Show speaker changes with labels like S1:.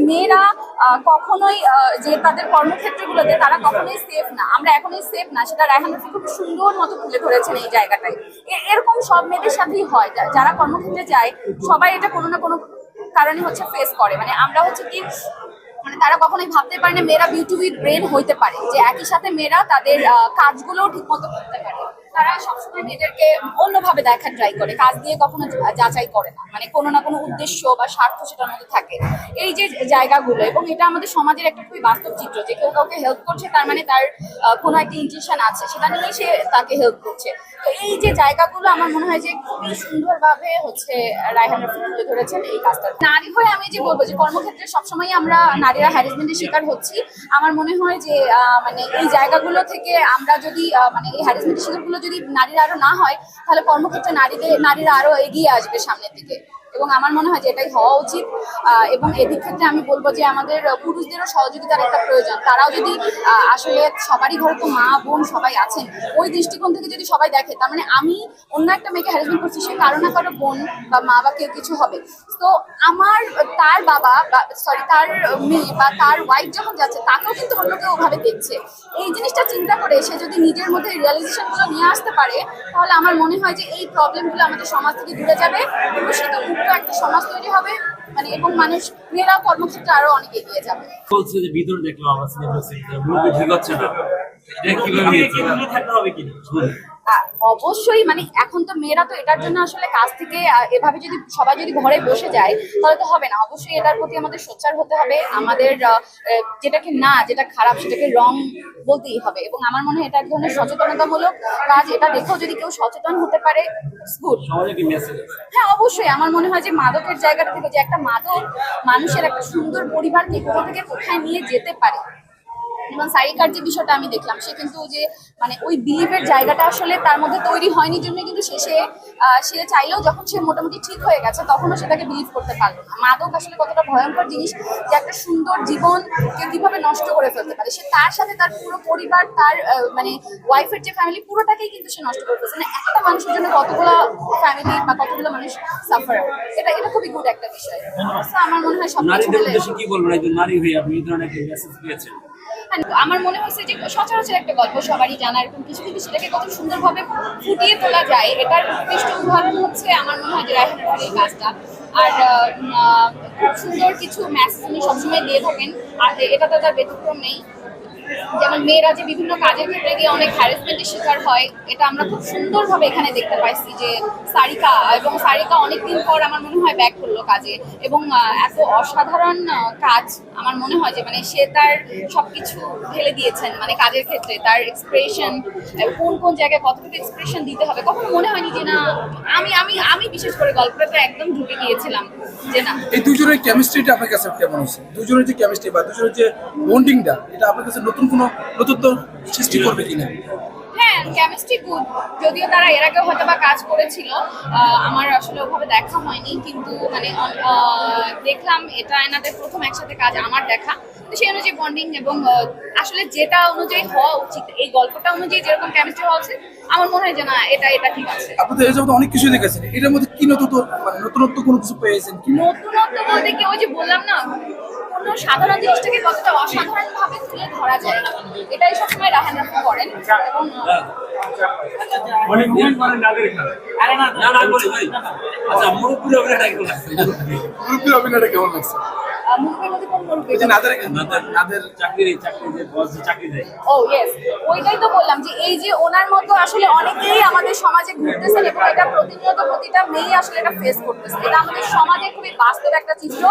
S1: মেয়েরা কখনোই যে তাদের কর্মক্ষেত্রগুলোতে তারা কখনোই সেফ না, আমরা এখনোই সেফ না, সেটা রায়হান রাফি খুব সুন্দর মতো তুলে ধরেছেন এই জায়গাটায়। এরকম সব মেয়েদের সাথেই হয়, যারা কর্মক্ষেত্রে যায় সবাই এটা কোনো না কোনো কারণে হচ্ছে ফেস করে। মানে আমরা হচ্ছে কি, মানে তারা কখনোই ভাবতে পারে না মেয়েরা বিউটি উইথ ব্রেন হইতে পারে, যে একই সাথে মেয়েরা তাদের কাজগুলোও ঠিক মতো করতে পারে। তারা সবসময় মেয়েদেরকে অন্যভাবে দেখার ট্রাই করে, কাজ দিয়ে কখনো যাচাই করে না, মানে কোনো না কোনো উদ্দেশ্য বা স্বার্থ সেটার মধ্যে থাকে। এই যে জায়গাগুলো, এবং এটা আমাদের সমাজের একটা খুবই বাস্তব চিত্র, যে কেউ কাউকে হেল্প করছে তার মানে তার কোনো একটা ইন্টেনশন আছে, সেটা নিয়েই সে তাকে হেল্প করছে। তো এই যে জায়গাগুলো আমার মনে হয় যে খুবই সুন্দরভাবে হচ্ছে রায়হান রাফি তুলে ধরেছেন এই কাজটা। নারী হয়ে আমি যে বলবো যে কর্মক্ষেত্রে সবসময় আমরা নারীরা হ্যারাসমেন্টের শিকার হচ্ছি। আমার মনে হয় যে মানে এই জায়গাগুলো থেকে আমরা যদি মানে এই হ্যারাসমেন্টের শিকারগুলো যদি নারীরা আরো না হয়, তাহলে কর্মক্ষেত্রে নারীরা আরো এগিয়ে আসবে সামনের দিকে, এবং আমার মনে হয় যে এটাই হওয়া উচিত। এবং এদিক ক্ষেত্রে আমি বলবো যে আমাদের পুরুষদেরও সহযোগিতার একটা প্রয়োজন। তারাও যদি আসলে সবারই ঘরে তো মা বোন সবাই আছেন, ওই দৃষ্টিকোণ থেকে যদি সবাই দেখে, তার মানে আমি অন্য একটা মেয়েকে হ্যারাসমেন্ট করছি, সে কারো না কারো বোন বা মা বা কেউ কিছু হবে। তো আমার তার বাবা বা সরি তার মেয়ে বা তার ওয়াইফ যখন যাচ্ছে, তাকেও কিন্তু অন্য কেউ ওভাবে দেখছে। এই জিনিসটা চিন্তা করে সে যদি নিজের মধ্যে রিয়েলাইজেশনগুলো নিয়ে আসতে পারে, তাহলে আমার মনে হয় যে এই প্রবলেমগুলো আমাদের সমাজ থেকে দূরে যাবে, পুরুষিত মুক্ত একটা সমাজ তৈরি হবে, মানে এবং মানুষ মেয়েরাও কর্মক্ষেত্রে আরো অনেক এগিয়ে যাবে।
S2: বলছে যে ভিতরে দেখলাম আমার সিনেমা মুভি ঠিক হচ্ছে না, এটা কিভাবে থাকতে হবে কিনা?
S1: অবশ্যই, মানে এখন তো মেয়েরা তো এটার জন্য আসলে কাজ থেকে এভাবে যদি সবাই যদি ঘরে বসে যায় তাহলে তো হবে না। অবশ্যই এটার প্রতি আমাদের সোচ্চার হতে হবে, আমাদের যেটা খারাপ সেটাকে রং বলতেই হবে। এবং আমার মনে হয় এটা এক ধরনের সচেতনতামূলক কাজ, এটা দেখেও যদি কেউ সচেতন হতে পারে গুড। হ্যাঁ অবশ্যই, আমার মনে হয় যে মাদকের জায়গাটা থেকে, যে একটা মাদক মানুষের একটা সুন্দর পরিবারকে কোথা থেকে কোথায় নিয়ে যেতে পারে। যেমন সারিকার যে বিষয়টা আমি দেখলাম, সে কিন্তু যে মানে ওই বিলিভের জায়গাটা আসলে তার মধ্যে তৈরি হয়নি জন্য কিন্তু সে চাইলেও যখন সে মোটামুটি ঠিক হয়ে গেছে তখনও সেটাকে বিলিভ করতে পারলো না। মাদক আসলে কতটা ভয়ঙ্কর জিনিস, যে একটা সুন্দর জীবনকে কিভাবে নষ্ট করে ফেলতে পারে। সে তার সাথে তার পুরো পরিবার, তার মানে ওয়াইফের যে ফ্যামিলি, পুরোটাকেই কিন্তু সে নষ্ট করে ফেলছে। মানে একটা মানুষের জন্য কতগুলো ফ্যামিলি বা কতগুলো মানুষ সাফার, এটা খুবই গুড একটা বিষয়। আমার মনে হয় সব
S2: কি বলবো, একজন নারী হয়ে আপনি এই ধরনের একটা মেসেজ পেয়েছেন।
S1: আমার মনে হচ্ছে যে সচরাচর একটা গল্প সবারই জানা, এরকম কিছু কিন্তু সেটাকে কত সুন্দরভাবে ফুটিয়ে তোলা যায়, এটার উৎকৃষ্ট উদাহরণ হচ্ছে আমার মনে হয় যে রায়হান রাফির এই কাজটা। আর খুব সুন্দর কিছু মেসেজ উনি সবসময় দিয়ে থাকেন, আর এটা তো তার ব্যতিক্রম নেই। যেমন মেয়েরা যে বিভিন্ন কাজের ক্ষেত্রে গিয়ে অনেক হ্যারাসমেন্টের শিকার হয়, এটা আমরা খুব সুন্দরভাবে এখানে দেখতে পাইছি। যে সারিকা অনেকদিন পর আমার মনে হয় ব্যাক করলো কাজে, এবং এত অসাধারণ কাজ। আমার মনে হয় যে মানে সে তার সবকিছু ঢেলে দিয়েছেন, মানে কাজের ক্ষেত্রে তার এক্সপ্রেশন, কোন কোন জায়গায় কতটুকু এক্সপ্রেশন দিতে হবে, কখনো মনে হয়নি যে না। আমি বিশেষ করে গল্পটাতে একদম ঢুকে গিয়েছিলাম যে না।
S3: এই দুজনের কেমিস্ট্রিটা আপনার কাছে কেমন হচ্ছে? দুজনের যে কেমিস্ট্রি বা দুজনের যে বন্ডিংটা, এটা আপনার কাছে নতুন কোনো নতুত্ব সৃষ্টি করবে কিনা?
S1: হ্যাঁ, কেমিস্ট্রি গুড। যদিও তারা এর আগেও হয়তো বা কাজ করেছিল, আমার আসলে ওভাবে দেখা হয়নি, কিন্তু মানে দেখলাম এটা এনাদের প্রথম একসাথে কাজ আমার দেখা। তো সেই অনুযায়ী বন্ডিং, এবং আসলে যেটা অনুযায়ী হওয়া উচিত, এই গল্পটা অনুযায়ী যেরকম কেমিস্ট্রি হওয়া উচিত, আমার মনে হয় যে না এটা ঠিক আছে।
S3: আপনি তো এই জগতে অনেক কিছু দেখেছেন, এটার মধ্যে কি নতুন, মানে নতুনত্ব কোনো কিছু পেয়েছেন কি?
S1: নতুনত্ব বলতে কি, ওই যে বললাম না, কোনো সাধারণ জিনিসটাকে কতটা অসাধারণ ভাবে তুলে ধরা যায়, এটাই সবসময় রায়হান রাফি করেন। এবং
S3: মুরব্বীর অভিনয়টা কেমন লাগছে?
S1: মুভির মধ্যে কোন মুভি?
S3: নাদের
S2: চাকরি দেয়।
S1: ও ইয়েস, ওইটাই তো বললাম যে এই যে ওনার মতো আসলে অনেকেই আমাদের সমাজে ঘুরতেছেন, এবং এটা প্রতিনিয়ত প্রতিটা মেয়ে আসলে এটা ফেস করতেছে। এটা আমাদের সমাজে খুবই বাস্তব একটা চিত্র।